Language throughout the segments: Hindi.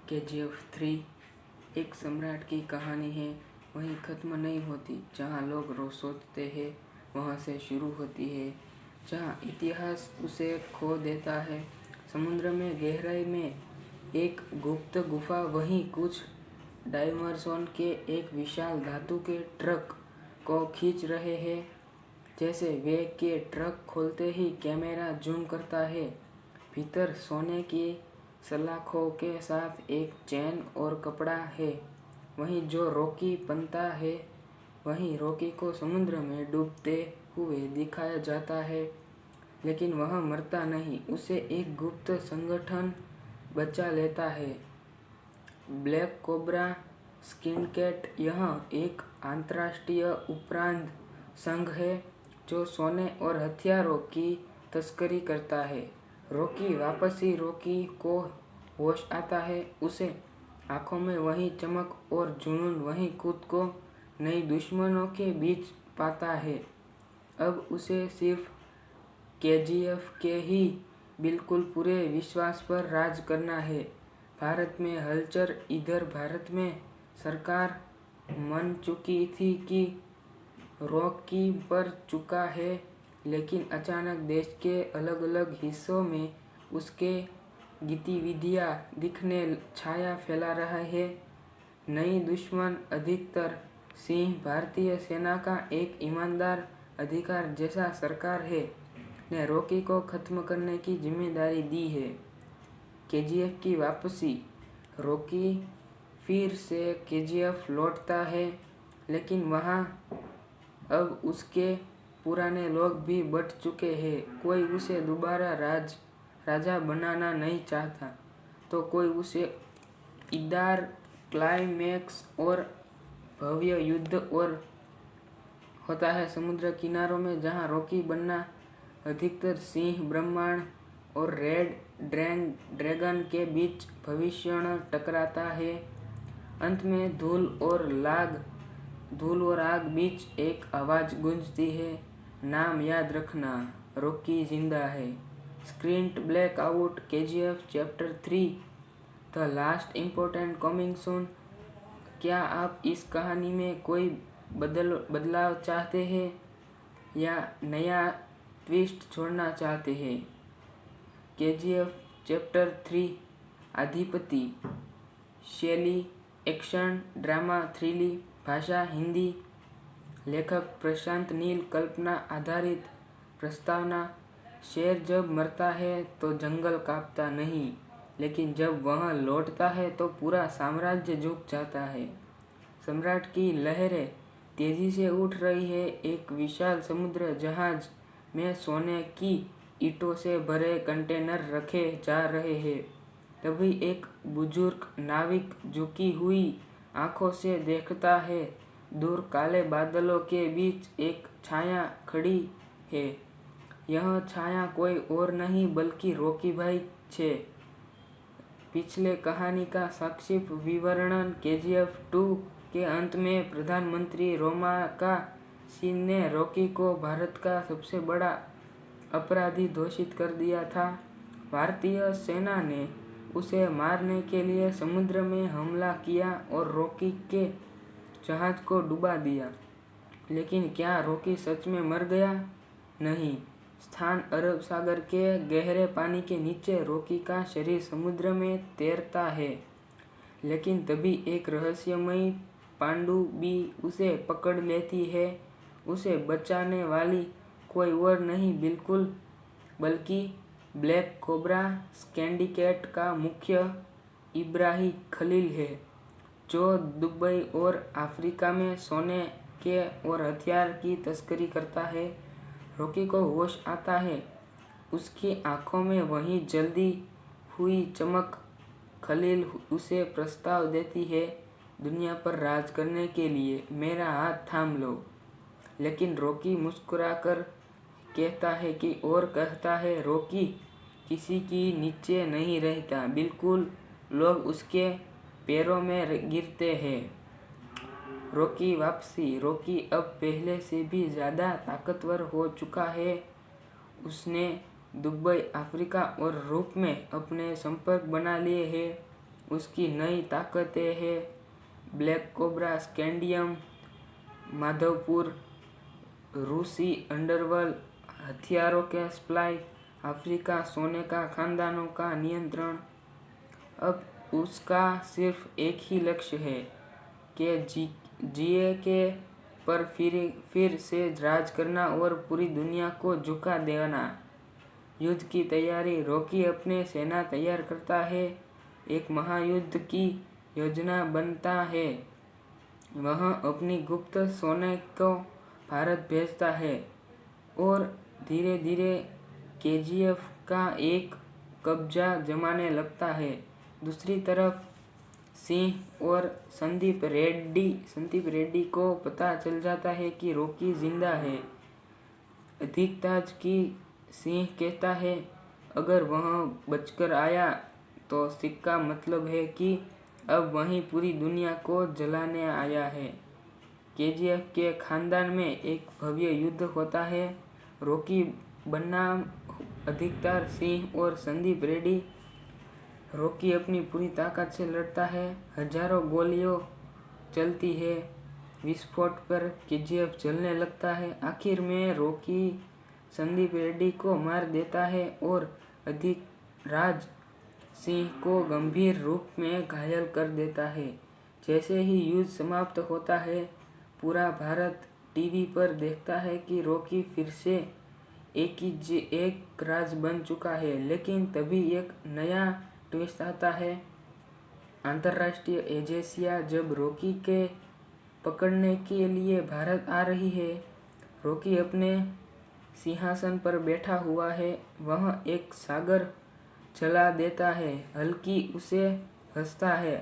केजीएफ 3 एक सम्राट की कहानी है, वहीं ख़त्म नहीं होती। जहाँ लोग रोज सोचते हैं वहाँ से शुरू होती है, जहाँ इतिहास उसे खो देता है। समुद्र में गहराई में एक गुप्त गुफा, वहीं कुछ डायमरसोन के एक विशाल धातु के ट्रक को खींच रहे हैं। जैसे वे के ट्रक खोलते ही कैमरा जूम करता है। भीतर सोने की सलाखों के साथ एक चैन और कपड़ा है। वहीं जो रॉकी बनता है, वहीं रॉकी को समुद्र में डूबते हुए दिखाया जाता है, लेकिन वह मरता नहीं। उसे एक गुप्त संगठन बचा लेता है, ब्लैक कोबरा सिंडिकेट। यह एक अंतर्राष्ट्रीय अपराध संघ है जो सोने और हथियारों की तस्करी करता है। रॉकी को होश आता है। उसे आंखों में वही चमक और जुनून, वही खुद को नई दुश्मनों के बीच पाता है। अब उसे सिर्फ केजीएफ के ही बिल्कुल पूरे विश्वास पर राज करना है। भारत में हलचल। इधर भारत में सरकार मान चुकी थी कि रॉकी पर चुका है, लेकिन अचानक देश के अलग अलग हिस्सों में उसके गतिविधियां दिखने छाया फैला रहा है। नई दुश्मन, अधिकतर सिंह। भारतीय सेना का एक ईमानदार अधिकार जैसा सरकार है ने रॉकी को खत्म करने की जिम्मेदारी दी है। केजीएफ की वापसी। रॉकी फिर से केजीएफ लौटता है, लेकिन वहाँ अब उसके पुराने लोग भी बढ़ चुके हैं। कोई उसे दोबारा राजा बनाना नहीं चाहता, तो कोई उसे ईदार, क्लाइमैक्स और भव्य युद्ध और होता है समुद्र किनारों में, जहाँ रॉकी बनना अधिकतर सिंह, ब्रह्मांड और रेड ड्रैगन के बीच भविष्य टकराता है। अंत में धूल और आग बीच एक आवाज गूंजती है, नाम याद रखना, रॉकी जिंदा है। Screen black out. KGF chapter 3 the last important coming soon. क्या आप इस कहानी में कोई बदलाव चाहते हैं या नया ट्विस्ट छोड़ना चाहते हैं? केजीएफ चैप्टर 3 अधिपति। शैली एक्शन ड्रामा थ्रिलर। भाषा हिंदी। लेखक प्रशांत नील। कल्पना आधारित प्रस्तावना। शेर जब मरता है तो जंगल कांपता नहीं, लेकिन जब वह लौटता है तो पूरा साम्राज्य झुक जाता है। सम्राट की लहरें तेजी से उठ रही है। एक विशाल समुद्र जहाज में सोने की ईंटों से भरे कंटेनर रखे जा रहे हैं। तभी एक बुजुर्ग नाविक झुकी हुई आंखों से देखता है। दूर काले बादलों के बीच एक छाया खड़ी है। यह छाया कोई और नहीं बल्कि रॉकी भाई छे। पिछले कहानी का संक्षिप्त विवरण। केजीएफ 2 के अंत में प्रधानमंत्री रोमाका सिंह ने रॉकी को भारत का सबसे बड़ा अपराधी घोषित कर दिया था। भारतीय सेना ने उसे मारने के लिए समुद्र में हमला किया और रॉकी के जहाज को डुबा दिया। लेकिन क्या रॉकी सच में मर गया? नहीं। स्थान अरब सागर के गहरे पानी के नीचे रॉकी का शरीर समुद्र में तैरता है। लेकिन तभी एक रहस्यमयी पनडुब्बी उसे पकड़ लेती है। उसे बचाने वाली कोई और नहीं बल्कि ब्लैक कोबरा सिंडिकेट का मुख्य इब्राहिम खलील है, जो दुबई और अफ्रीका में सोने के और हथियार की तस्करी करता है। रॉकी को होश आता है। उसकी आंखों में वही जल्दी हुई चमक। खलील उसे प्रस्ताव देती है, दुनिया पर राज करने के लिए मेरा हाथ थाम लो। लेकिन रॉकी मुस्कुराकर कहता है रॉकी किसी की नीचे नहीं रहता, बिल्कुल लोग उसके पैरों में गिरते हैं। रॉकी वापसी। रॉकी अब पहले से भी ज़्यादा ताकतवर हो चुका है। उसने दुबई, अफ्रीका और यूरोप में अपने संपर्क बना लिए हैं। उसकी नई ताकतें हैं ब्लैक कोबरा स्कैंडियम, माधवपुर, रूसी अंडरवर्ल्ड, हथियारों के सप्लाई, अफ्रीका सोने का खानदानों का नियंत्रण। अब उसका सिर्फ एक ही लक्ष्य है कि जिए के पर फिर से राज करना और पूरी दुनिया को झुका देना। युद्ध की तैयारी। रॉकी अपने सेना तैयार करता है, एक महायुद्ध की योजना बनता है। वह अपनी गुप्त सेना को भारत भेजता है और धीरे धीरे केजीएफ का एक कब्जा जमाने लगता है। दूसरी तरफ सिंह और संदीप रेड्डी को पता चल जाता है कि रॉकी जिंदा है। अधिकताज की सिंह कहता है अगर वह बचकर आया तो सिक्का मतलब है कि अब वही पूरी दुनिया को जलाने आया है। केजीएफ के खानदान में एक भव्य युद्ध होता है। रॉकी बनाम अधिकतर सिंह और संदीप रेड्डी। रॉकी अपनी पूरी ताकत से लड़ता है, हजारों गोलियां चलती है, विस्फोट पर केजीएफ जलने लगता है। आखिर में रॉकी संदीप रेड्डी को मार देता है और अधिराज सिंह को गंभीर रूप में घायल कर देता है। जैसे ही युद्ध समाप्त होता है, पूरा भारत टीवी पर देखता है कि रॉकी फिर से एक राज बन चुका है। लेकिन तभी एक नया ट्विस्ट आता है। अंतर्राष्ट्रीय एजेंसियां जब रॉकी के पकड़ने के लिए भारत आ रही है, रॉकी अपने सिंहासन पर बैठा हुआ है। वह एक सागर जला देता है। हल्की उसे हंसता है।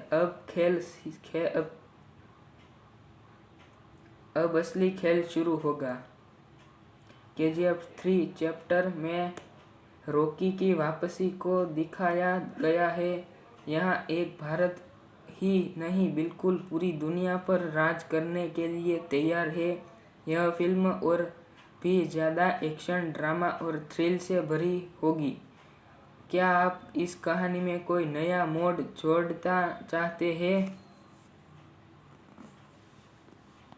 अब असली खेल शुरू होगा। केजीएफ 3 चैप्टर में रॉकी की वापसी को दिखाया गया है। यहाँ एक भारत ही नहीं बिल्कुल पूरी दुनिया पर राज करने के लिए तैयार है। यह फिल्म और भी ज़्यादा एक्शन, ड्रामा और थ्रिल से भरी होगी। क्या आप इस कहानी में कोई नया मोड़ जोड़ना चाहते हैं?